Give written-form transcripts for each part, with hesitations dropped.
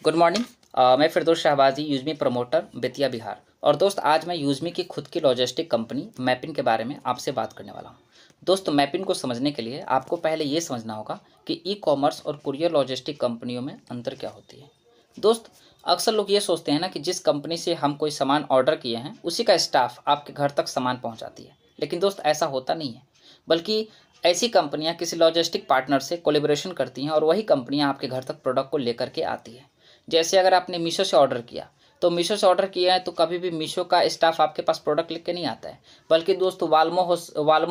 Good morning. मैं फिरदौस शाहबाजी, यूजमी promoter, Bettiah Bihar. और दोस्त, आज मैं यूजमी की खुद की लॉजिस्टिक कंपनी मैपिन के बारे में आपसे बात करने वाला हूँ। दोस्त, मैपिन को समझने के लिए आपको पहले ये समझना होगा कि ई कॉमर्स और कुरियर लॉजिस्टिक कंपनियों में अंतर क्या होती है। दोस्त, अक्सर लोग ये सोचते हैं ना कि जिस कंपनी से हम कोई सामान ऑर्डर किए हैं उसी का स्टाफ आपके घर तक सामान पहुँचाती है, लेकिन दोस्त ऐसा होता नहीं है। बल्कि ऐसी कंपनियां किसी लॉजिस्टिक पार्टनर से कोलेबोरेशन करती हैं और वही कंपनियां आपके घर तक प्रोडक्ट को लेकर के आती है। जैसे अगर आपने मीशो से ऑर्डर किया, तो मीशो से ऑर्डर किया है तो कभी भी मीशो का स्टाफ आपके पास प्रोडक्ट लेके नहीं आता है, बल्कि दोस्त वालमो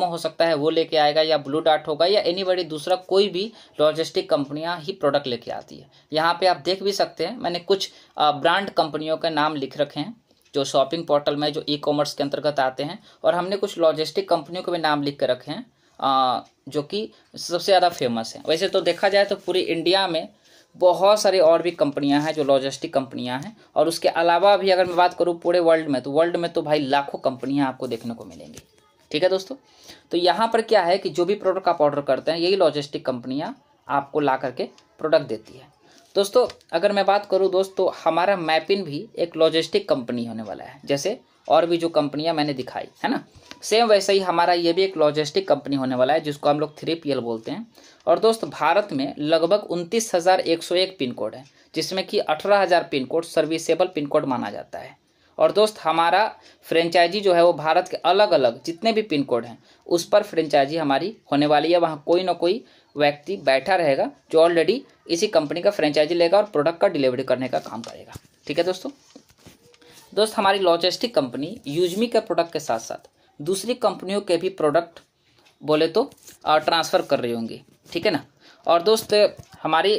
हो सकता है, वो लेके आएगा, या ब्लू डार्ट होगा, या एनीबडी दूसरा कोई भी लॉजिस्टिक कंपनियां ही प्रोडक्ट लेके आती है। यहाँ पे आप देख भी सकते हैं, मैंने कुछ ब्रांड कंपनियों के नाम लिख रखे हैं जो शॉपिंग पोर्टल में जो ई कॉमर्स के अंतर्गत आते हैं, और हमने कुछ लॉजिस्टिक कंपनियों के भी नाम लिख के रखे हैं जो कि सबसे ज़्यादा फेमस हैं। वैसे तो देखा जाए तो पूरी इंडिया में बहुत सारी और भी कंपनियां हैं जो लॉजिस्टिक कंपनियां हैं, और उसके अलावा भी अगर मैं बात करूं पूरे वर्ल्ड में तो भाई लाखों कंपनियां आपको देखने को मिलेंगी। ठीक है दोस्तों, तो यहाँ पर क्या है कि जो भी प्रोडक्ट आप ऑर्डर करते हैं यही लॉजिस्टिक कंपनियां आपको ला करके प्रोडक्ट देती है। दोस्तों, अगर मैं बात करूँ तो हमारा मैपिन भी एक लॉजिस्टिक कंपनी होने वाला है। जैसे और भी जो कंपनियां मैंने दिखाई है ना, सेम वैसे ही हमारा ये भी एक लॉजिस्टिक कंपनी होने वाला है, जिसको हम लोग 3PL बोलते हैं। और दोस्त, भारत में लगभग 29,101 पिन कोड है, जिसमें कि 18,000 pin code serviceable pin code माना जाता है। और दोस्त, हमारा फ्रेंचाइजी जो है वो भारत के अलग अलग जितने भी पिन कोड हैं उस पर फ्रेंचाइजी हमारी होने वाली है। वहाँ कोई ना कोई व्यक्ति बैठा रहेगा जो ऑलरेडी इसी कंपनी का फ्रेंचाइजी लेगा और प्रोडक्ट का डिलीवरी करने का काम करेगा। ठीक है दोस्तों, हमारी लॉजिस्टिक कंपनी यूजमी के प्रोडक्ट के साथ साथ दूसरी कंपनियों के भी प्रोडक्ट बोले तो ट्रांसफ़र कर रही होंगी। ठीक है ना। और दोस्त, हमारी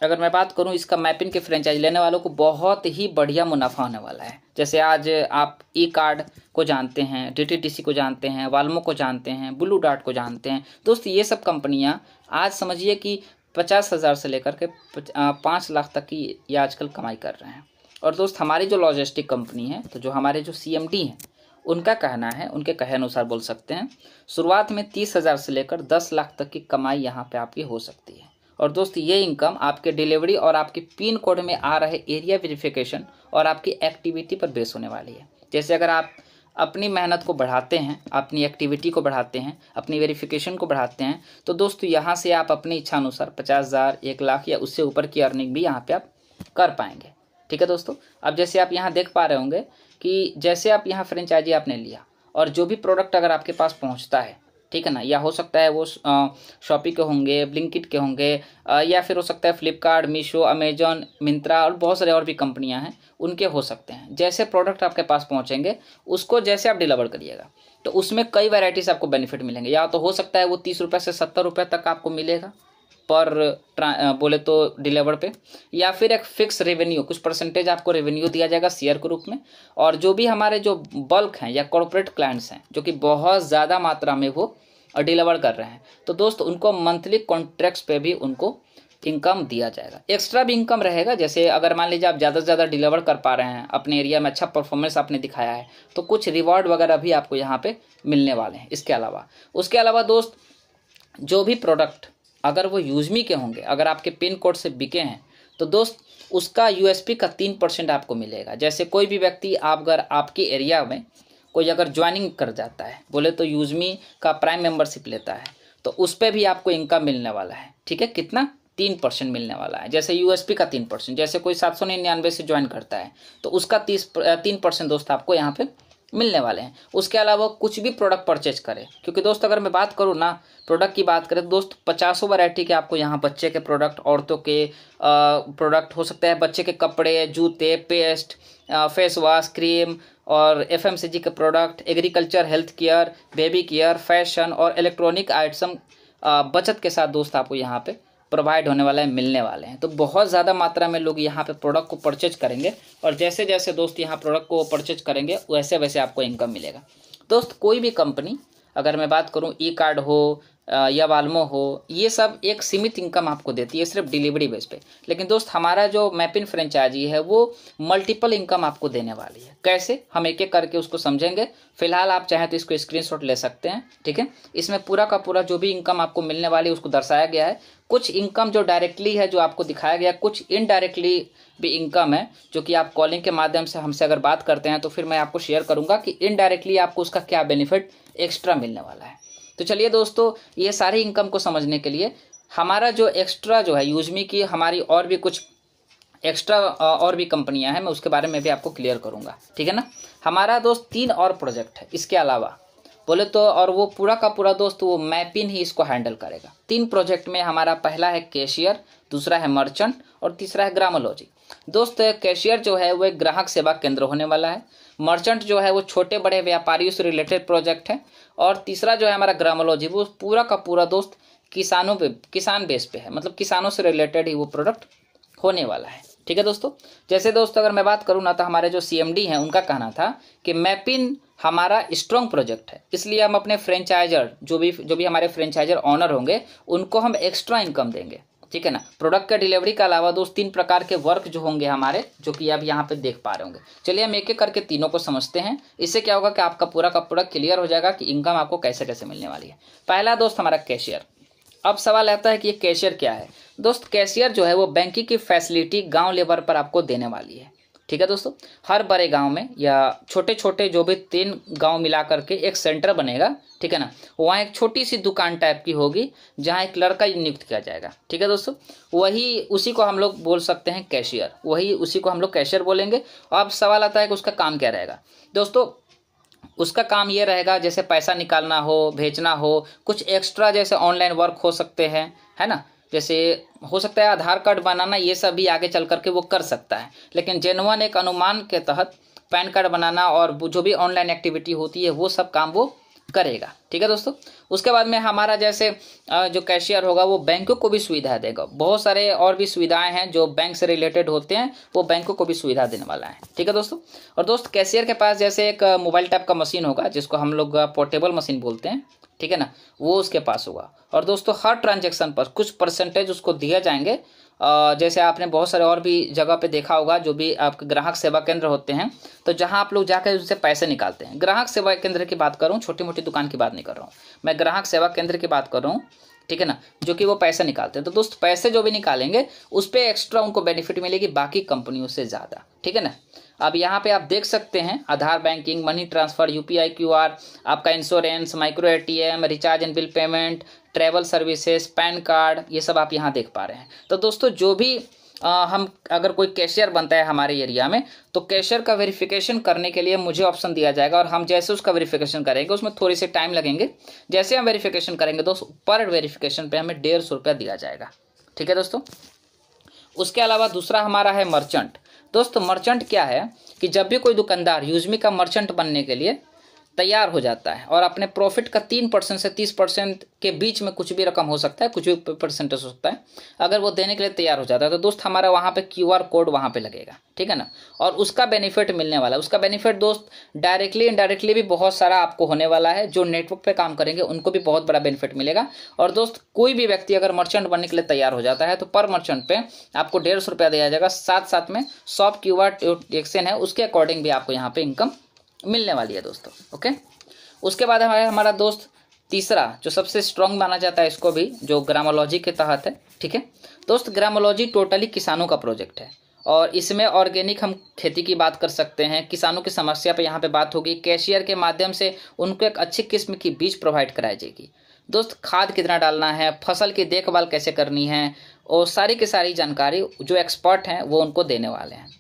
अगर मैं बात करूं, इसका मैपिन के फ्रेंचाइज लेने वालों को बहुत ही बढ़िया मुनाफा होने वाला है। जैसे आज आप ई कार्ड को जानते हैं, DTDC को जानते हैं, वाल्मो को जानते हैं, ब्लू डार्ट को जानते हैं। दोस्त, ये सब कंपनियां आज समझिए कि 50,000 से लेकर के 5 लाख तक की ये आजकल कमाई कर रहे हैं। और दोस्त, हमारी जो लॉजिस्टिक कंपनी है, तो जो हमारे जो CMD हैं उनका कहना है, उनके कहे अनुसार बोल सकते हैं, शुरुआत में 30,000 से लेकर 10 लाख तक की कमाई यहाँ पे आपकी हो सकती है। और दोस्त, ये इनकम आपके डिलीवरी और आपके पिन कोड में आ रहे एरिया वेरिफिकेशन और आपकी एक्टिविटी पर बेस होने वाली है। जैसे अगर आप अपनी मेहनत को बढ़ाते हैं, अपनी एक्टिविटी को बढ़ाते हैं, अपनी वेरिफिकेशन को बढ़ाते हैं, तो दोस्तों यहाँ से आप अपनी इच्छा अनुसार 50,000, 1 लाख या उससे ऊपर की अर्निंग भी यहाँ पे आप कर पाएंगे। ठीक है दोस्तों, अब जैसे आप यहाँ देख पा रहे होंगे कि जैसे आप यहाँ फ्रेंचाइजी आपने लिया और जो भी प्रोडक्ट अगर आपके पास पहुँचता है, ठीक है ना, या हो सकता है वो शॉपी के होंगे, ब्लिंकिट के होंगे, या फिर हो सकता है फ्लिपकार्ट, मीशो, अमेजॉन, मिंत्रा और बहुत सारे और भी कंपनियां हैं, उनके हो सकते हैं। जैसे प्रोडक्ट आपके पास पहुंचेंगे उसको जैसे आप डिलीवर करिएगा तो उसमें कई वैरायटीज आपको बेनिफिट मिलेंगे। या तो हो सकता है वो 30 रुपये से 70 रुपये तक आपको मिलेगा पर बोले तो डिलीवर पे, या फिर एक फिक्स रेवेन्यू, कुछ परसेंटेज आपको रेवेन्यू दिया जाएगा शेयर के रूप में। और जो भी हमारे जो बल्क हैं या कॉर्पोरेट क्लाइंट्स हैं जो कि बहुत ज़्यादा मात्रा में वो डिलीवर कर रहे हैं, तो दोस्त उनको मंथली कॉन्ट्रैक्ट्स पे भी उनको इनकम दिया जाएगा। एक्स्ट्रा भी इनकम रहेगा। जैसे अगर मान लीजिए आप ज़्यादा से ज़्यादा डिलीवर कर पा रहे हैं, अपने एरिया में अच्छा परफॉर्मेंस आपने दिखाया है, तो कुछ रिवॉर्ड वगैरह भी आपको यहाँ पे मिलने वाले हैं। उसके अलावा दोस्त, जो भी प्रोडक्ट अगर वो यूजमी के होंगे, अगर आपके पिन कोड से बिके हैं, तो दोस्त उसका USP का 3% आपको मिलेगा। जैसे कोई भी व्यक्ति अगर आपके एरिया में कोई अगर ज्वाइनिंग कर जाता है, बोले तो यूजमी का प्राइम मेंबरशिप लेता है, तो उस पर भी आपको इनकम मिलने वाला है। ठीक है, कितना? 3% मिलने वाला है। जैसे USP का 3%, जैसे कोई 799 से ज्वाइन करता है तो उसका 3% दोस्त आपको यहाँ पे मिलने वाले हैं। उसके अलावा कुछ भी प्रोडक्ट परचेज करें, क्योंकि दोस्त अगर मैं बात करूँ ना, प्रोडक्ट की बात करें तो दोस्त 50 वैरायटी के आपको यहाँ बच्चे के प्रोडक्ट, औरतों के प्रोडक्ट हो सकता है, बच्चे के कपड़े, जूते, पेस्ट, फेस वॉश, क्रीम और FMCG के product, agriculture, health care, baby care, fashion और इलेक्ट्रॉनिक आइटम बचत के साथ दोस्त आपको यहाँ पे प्रोवाइड होने वाला है, मिलने वाले हैं। तो बहुत ज़्यादा मात्रा में लोग यहाँ पे प्रोडक्ट को परचेज करेंगे, और जैसे जैसे दोस्त यहाँ प्रोडक्ट को परचेज करेंगे वैसे वैसे आपको इनकम मिलेगा। दोस्त, कोई भी कंपनी, अगर मैं बात करूँ ई कार्ड हो या वाल्मो हो, ये सब एक सीमित इनकम आपको देती है सिर्फ डिलीवरी बेस पे। लेकिन दोस्त, हमारा जो मैपिन फ्रेंचाइजी है वो मल्टीपल इनकम आपको देने वाली है। कैसे, हम एक एक करके उसको समझेंगे। फिलहाल आप चाहें तो इसको स्क्रीनशॉट ले सकते हैं। ठीक है, इसमें पूरा का पूरा जो भी इनकम आपको मिलने वाली है उसको दर्शाया गया है। कुछ इनकम जो डायरेक्टली है जो आपको दिखाया गया, कुछ इनडायरेक्टली भी इनकम है जो कि आप कॉलिंग के माध्यम से हमसे अगर बात करते हैं तो फिर मैं आपको शेयर करूंगा कि इनडायरेक्टली आपको उसका क्या बेनिफिट एक्स्ट्रा मिलने वाला है। तो चलिए दोस्तों, ये सारी इनकम को समझने के लिए हमारा जो एक्स्ट्रा जो है यूजमी की हमारी और भी कुछ एक्स्ट्रा और भी कंपनियां हैं, मैं उसके बारे में भी आपको क्लियर करूंगा, ठीक है ना। हमारा दोस्त 3 और प्रोजेक्ट है इसके अलावा बोले तो, और वो पूरा का पूरा दोस्त वो मैपिन ही इसको हैंडल करेगा। 3 प्रोजेक्ट में हमारा पहला है कैशियर, दूसरा है मर्चेंट और तीसरा है ग्रामोलॉजी। दोस्त कैशियर जो है वो एक ग्राहक सेवा केंद्र होने वाला है, मर्चेंट जो है वो छोटे बड़े व्यापारियों से रिलेटेड प्रोजेक्ट है, और तीसरा जो है हमारा ग्रामोलॉजी वो पूरा का पूरा दोस्त किसानों पे, किसान बेस पे है, मतलब किसानों से रिलेटेड ही वो प्रोडक्ट होने वाला है, ठीक है दोस्तों। जैसे दोस्तों अगर मैं बात करूँ ना तो हमारे जो CMD हैं उनका कहना था कि मैपिन हमारा स्ट्रॉन्ग प्रोजेक्ट है, इसलिए हम अपने फ्रेंचाइजर जो भी हमारे फ्रेंचाइजर ऑनर होंगे उनको हम एक्स्ट्रा इनकम देंगे, ठीक है ना। प्रोडक्ट का डिलीवरी के अलावा दोस्त 3 प्रकार के वर्क जो होंगे हमारे, जो कि आप यहाँ पे देख पा रहे होंगे। चलिए हम एक एक करके तीनों को समझते हैं। इससे क्या होगा कि आपका पूरा का पूरा क्लियर हो जाएगा कि इनकम आपको कैसे कैसे मिलने वाली है। पहला दोस्त हमारा कैशियर। अब सवाल आता है कि ये कैशियर क्या है। दोस्त कैशियर जो है वो बैंकिंग की फैसिलिटी गांव लेवल पर आपको देने वाली है, ठीक है दोस्तों। हर बड़े गांव में या छोटे छोटे जो भी 3 गांव मिला करके एक सेंटर बनेगा, ठीक है ना। वहाँ एक छोटी सी दुकान टाइप की होगी जहाँ एक लड़का नियुक्त किया जाएगा, ठीक है दोस्तों। वही उसी को हम लोग बोल सकते हैं कैशियर, वही उसी को हम लोग कैशियर बोलेंगे। अब सवाल आता है कि उसका काम क्या रहेगा दोस्तों। उसका काम ये रहेगा जैसे पैसा निकालना हो, भेजना हो, कुछ एक्स्ट्रा जैसे ऑनलाइन वर्क हो सकते हैं, है ना। जैसे हो सकता है आधार कार्ड बनाना, ये सब भी आगे चल करके वो कर सकता है, लेकिन जेन्युइन एक अनुमान के तहत पैन कार्ड बनाना और जो भी ऑनलाइन एक्टिविटी होती है वो सब काम वो करेगा, ठीक है दोस्तों। उसके बाद में हमारा जैसे जो कैशियर होगा वो बैंकों को भी सुविधा देगा। बहुत सारे और भी सुविधाएं हैं जो बैंक से रिलेटेड होते हैं, वो बैंकों को भी सुविधा देने वाला है, ठीक है दोस्तों। और दोस्त कैशियर के पास जैसे एक मोबाइल टाइप का मशीन होगा जिसको हम लोग पोर्टेबल मशीन बोलते हैं, ठीक है ना, वो उसके पास होगा। और दोस्तों हर ट्रांजैक्शन पर कुछ परसेंटेज उसको दिए जाएंगे। जैसे आपने बहुत सारे और भी जगह पे देखा होगा, जो भी आपके ग्राहक सेवा केंद्र होते हैं, तो जहां आप लोग जाकर उनसे पैसे निकालते हैं। ग्राहक सेवा केंद्र की बात कर रहा हूँ, छोटी मोटी दुकान की बात नहीं कर रहा हूँ, मैं ग्राहक सेवा केंद्र की बात कर रहा हूँ, ठीक है ना, जो कि वो पैसे निकालते हैं। तो दोस्त पैसे जो भी निकालेंगे उस पर एक्स्ट्रा उनको बेनिफिट मिलेगी बाकी कंपनियों से ज़्यादा, ठीक है ना। अब यहाँ पे आप देख सकते हैं Aadhaar banking, money transfer, UPI QR, आपका insurance, micro ATM, recharge and bill payment, travel services, PAN card, ये सब आप यहाँ देख पा रहे हैं। तो दोस्तों जो भी हम अगर कोई कैशियर बनता है हमारे एरिया में, तो कैशियर का वेरिफिकेशन करने के लिए मुझे ऑप्शन दिया जाएगा, और हम जैसे उसका वेरिफिकेशन करेंगे उसमें थोड़ी सी टाइम लगेंगे। जैसे हम वेरिफिकेशन करेंगे दोस्त, पर वेरिफिकेशन पे हमें 150 रुपया दिया जाएगा, ठीक है दोस्तों। उसके अलावा दूसरा हमारा है मर्चेंट। दोस्तों मर्चेंट क्या है कि जब भी कोई दुकानदार यूजमी का मर्चेंट बनने के लिए तैयार हो जाता है और अपने प्रॉफिट का 3% से 30% के बीच में कुछ भी रकम हो सकता है, कुछ भी परसेंटेज हो सकता है, अगर वो देने के लिए तैयार हो जाता है तो दोस्त हमारा वहाँ पे QR कोड वहाँ पे लगेगा, ठीक है ना। और उसका बेनिफिट मिलने वाला है। उसका बेनिफिट दोस्त डायरेक्टली इनडायरेक्टली भी बहुत सारा आपको होने वाला है। जो नेटवर्क पे काम करेंगे उनको भी बहुत बड़ा बेनिफिट मिलेगा। और दोस्त कोई भी व्यक्ति अगर मर्चेंट बनने के लिए तैयार हो जाता है तो पर मर्चेंट पे आपको 150 रुपया दिया जाएगा, साथ साथ में सॉफ्ट QR एक्शन है उसके अकॉर्डिंग भी आपको यहाँ पे इनकम मिलने वाली है दोस्तों, ओके। उसके बाद हमारा दोस्त तीसरा जो सबसे स्ट्रॉन्ग माना जाता है इसको भी, जो ग्रामोलॉजी के तहत है, ठीक है दोस्त। ग्रामोलॉजी टोटली किसानों का प्रोजेक्ट है और इसमें ऑर्गेनिक हम खेती की बात कर सकते हैं। किसानों की समस्या पे यहाँ पे बात होगी। कैशियर के माध्यम से उनको एक अच्छी किस्म की बीज प्रोवाइड कराई जाएगी। दोस्त खाद कितना डालना है, फसल की देखभाल कैसे करनी है, और सारी की सारी जानकारी जो एक्सपर्ट हैं वो उनको देने वाले हैं।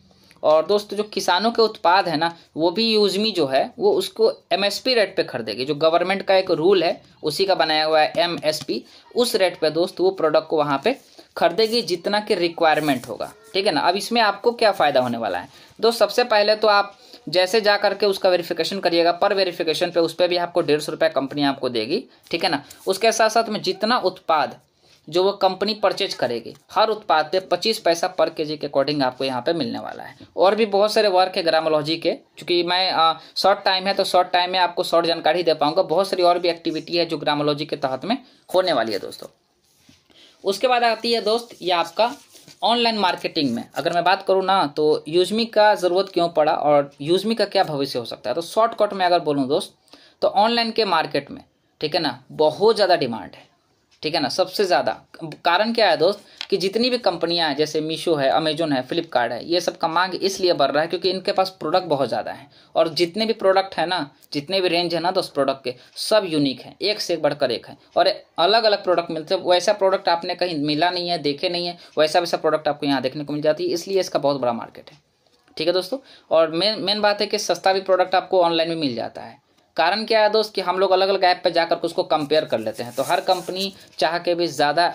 और दोस्त जो किसानों के उत्पाद है ना, वो भी यूजमी जो है वो उसको MSP रेट पे खरीदेगी। जो गवर्नमेंट का एक रूल है उसी का बनाया हुआ है MSP, उस रेट पे दोस्त वो प्रोडक्ट को वहाँ पे खरीदेगी जितना की रिक्वायरमेंट होगा, ठीक है ना। अब इसमें आपको क्या फ़ायदा होने वाला है दोस्त। सबसे पहले तो आप जैसे जा करके उसका वेरिफिकेशन करिएगा, पर वेरिफिकेशन पे उस पर भी आपको 150 रुपया कंपनी आपको देगी, ठीक है ना। उसके साथ साथ में जितना उत्पाद जो वो कंपनी परचेज करेगी, हर उत्पाद पे 25 पैसा पर केजी के अकॉर्डिंग आपको यहाँ पे मिलने वाला है। और भी बहुत सारे वर्क है ग्रामोलॉजी के, क्योंकि मैं शॉर्ट टाइम है तो शॉर्ट टाइम में आपको शॉर्ट जानकारी दे पाऊंगा। बहुत सारी और भी एक्टिविटी है जो ग्रामोलॉजी के तहत में होने वाली है दोस्तों। उसके बाद आती है दोस्त ये आपका ऑनलाइन मार्केटिंग में अगर मैं बात करूँ ना, तो यूजमी का ज़रूरत क्यों पड़ा और यूजमी का क्या भविष्य हो सकता है। तो शॉर्टकट में अगर बोलूँ दोस्त, तो ऑनलाइन के मार्केट में, ठीक है ना, बहुत ज़्यादा डिमांड है, ठीक है ना, सबसे ज़्यादा। कारण क्या है दोस्त कि जितनी भी कंपनियां हैं जैसे मीशो है, अमेजोन है, फ्लिपकार्ट है, ये सब का मांग इसलिए बढ़ रहा है क्योंकि इनके पास प्रोडक्ट बहुत ज़्यादा है। और जितने भी प्रोडक्ट है ना, जितने भी रेंज है ना दोस्त प्रोडक्ट के, सब यूनिक है, एक से एक बढ़कर एक है। और अलग अलग प्रोडक्ट मिलते हैं, वैसा प्रोडक्ट आपने कहीं मिला नहीं है, देखे नहीं है, वैसा वैसा प्रोडक्ट आपको यहाँ देखने को मिल जाती है, इसलिए इसका बहुत बड़ा मार्केट है। ठीक है दोस्तों। और मेन बात है कि सस्ता भी प्रोडक्ट आपको ऑनलाइन में मिल जाता है। कारण क्या है दोस्त कि हम लोग अलग अलग ऐप पे जाकर के उसको कंपेयर कर लेते हैं, तो हर कंपनी चाह के भी ज़्यादा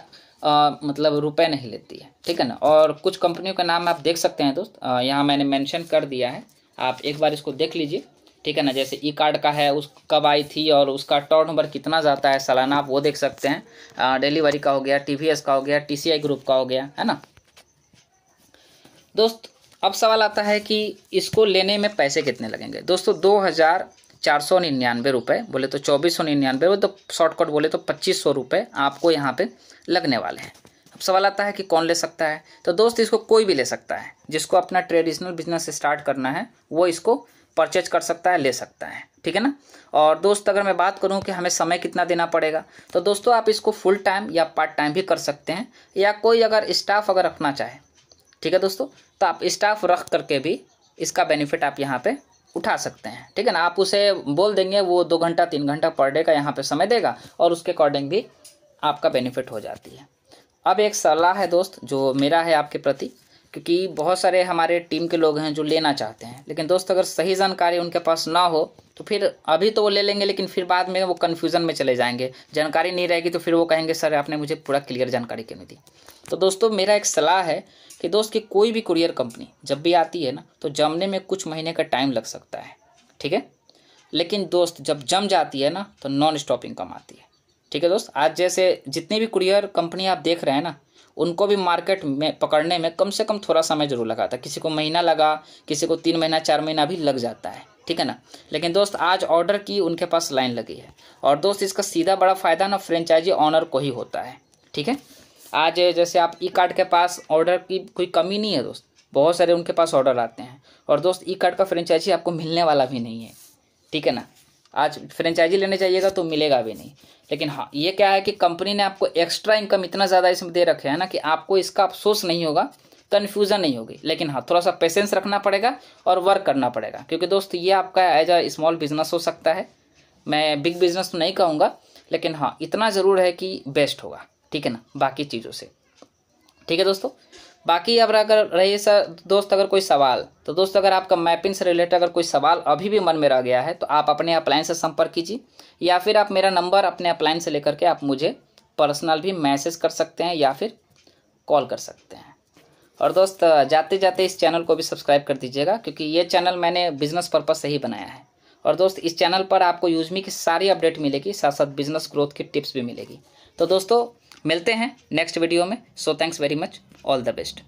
मतलब रुपए नहीं लेती है। ठीक है ना। और कुछ कंपनियों का नाम आप देख सकते हैं दोस्त, यहाँ मैंने मेंशन कर दिया है, आप एक बार इसको देख लीजिए। ठीक है ना। जैसे ई कार्ड का है, उस कब आई थी और उसका टर्नओवर कितना जाता है सालाना, आप वो देख सकते हैं। डिलीवरी का हो गया, TVS का हो गया, TCI ग्रुप का हो गया, है ना दोस्त। अब सवाल आता है कि इसको लेने में पैसे कितने लगेंगे दोस्तों। 2499 रुपये बोले तो 2499, तो शॉर्टकट बोले तो 2500 रुपये आपको यहाँ पे लगने वाले हैं। अब सवाल आता है कि कौन ले सकता है, तो दोस्त इसको कोई भी ले सकता है। जिसको अपना ट्रेडिशनल बिजनेस स्टार्ट करना है वो इसको परचेज कर सकता है, ले सकता है। ठीक है ना। और दोस्त अगर मैं बात करूं कि हमें समय कितना देना पड़ेगा, तो दोस्तों आप इसको फुल टाइम या पार्ट टाइम भी कर सकते हैं, या कोई अगर स्टाफ अगर रखना चाहे, ठीक है दोस्तों, तो आप स्टाफ रख करके भी इसका बेनिफिट आप यहाँ पे उठा सकते हैं। ठीक है ना। आप उसे बोल देंगे, वो 2 घंटा 3 घंटा पर डे का यहाँ पे समय देगा और उसके अकॉर्डिंग भी आपका बेनिफिट हो जाती है। अब एक सलाह है दोस्त जो मेरा है आपके प्रति, क्योंकि बहुत सारे हमारे टीम के लोग हैं जो लेना चाहते हैं, लेकिन दोस्त अगर सही जानकारी उनके पास ना हो तो फिर अभी तो वो ले लेंगे, लेकिन फिर बाद में वो कन्फ्यूज़न में चले जाएंगे। जानकारी नहीं रहेगी तो फिर वो कहेंगे सर आपने मुझे पूरा क्लियर जानकारी क्यों नहीं दी। तो दोस्तों मेरा एक सलाह है कि दोस्त की कोई भी कुरियर कंपनी जब भी आती है ना, तो जमने में कुछ महीने का टाइम लग सकता है। ठीक है। लेकिन दोस्त जब जम जाती है ना, तो नॉन स्टॉप इनकम आती है। ठीक है दोस्त। आज जैसे जितनी भी कुरियर कंपनी आप देख रहे हैं ना, उनको भी मार्केट में पकड़ने में कम से कम थोड़ा समय जरूर लगा था। किसी को महीना लगा, किसी को 3 महीना 4 महीना भी लग जाता है। ठीक है ना। लेकिन दोस्त आज ऑर्डर की उनके पास लाइन लगी है। और दोस्त इसका सीधा बड़ा फ़ायदा ना फ्रेंचाइजी ऑनर को ही होता है। ठीक है। आज जैसे आप ई कार्ड के पास ऑर्डर की कोई कमी नहीं है दोस्त, बहुत सारे उनके पास ऑर्डर आते हैं। और दोस्त ई कार्ड का फ्रेंचाइजी आपको मिलने वाला भी नहीं है। ठीक है ना। आज फ्रेंचाइजी लेने जाइएगा तो मिलेगा भी नहीं। लेकिन हाँ, ये क्या है कि कंपनी ने आपको एक्स्ट्रा इनकम इतना ज़्यादा इसमें दे रखे है ना कि आपको इसका अफसोस नहीं होगा, कन्फ्यूज़न नहीं होगी। लेकिन हाँ, थोड़ा सा पेशेंस रखना पड़ेगा और वर्क करना पड़ेगा, क्योंकि दोस्त ये आपका एज अ स्मॉल बिजनेस हो सकता है। मैं बिग बिजनेस तो नहीं कहूँगा, लेकिन हाँ इतना ज़रूर है कि बेस्ट होगा। ठीक है ना, बाकी चीज़ों से। ठीक है दोस्तों। बाकी अब अगर रही सर दोस्त अगर कोई सवाल, तो दोस्त अगर आपका मैपिंग से रिलेटेड अगर कोई सवाल अभी भी मन में रह गया है तो आप अपने अपलाइन से संपर्क कीजिए, या फिर आप मेरा नंबर अपने अपलाइन से लेकर के आप मुझे पर्सनल भी मैसेज कर सकते हैं या फिर कॉल कर सकते हैं। और दोस्त जाते जाते इस चैनल को भी सब्सक्राइब कर दीजिएगा, क्योंकि ये चैनल मैंने बिजनेस पर्पज से ही बनाया है। और दोस्त इस चैनल पर आपको यूजमी की सारी अपडेट मिलेगी, साथ साथ बिजनेस ग्रोथ की टिप्स भी मिलेगी। तो दोस्तों मिलते हैं नेक्स्ट वीडियो में। So thanks very much, all the best.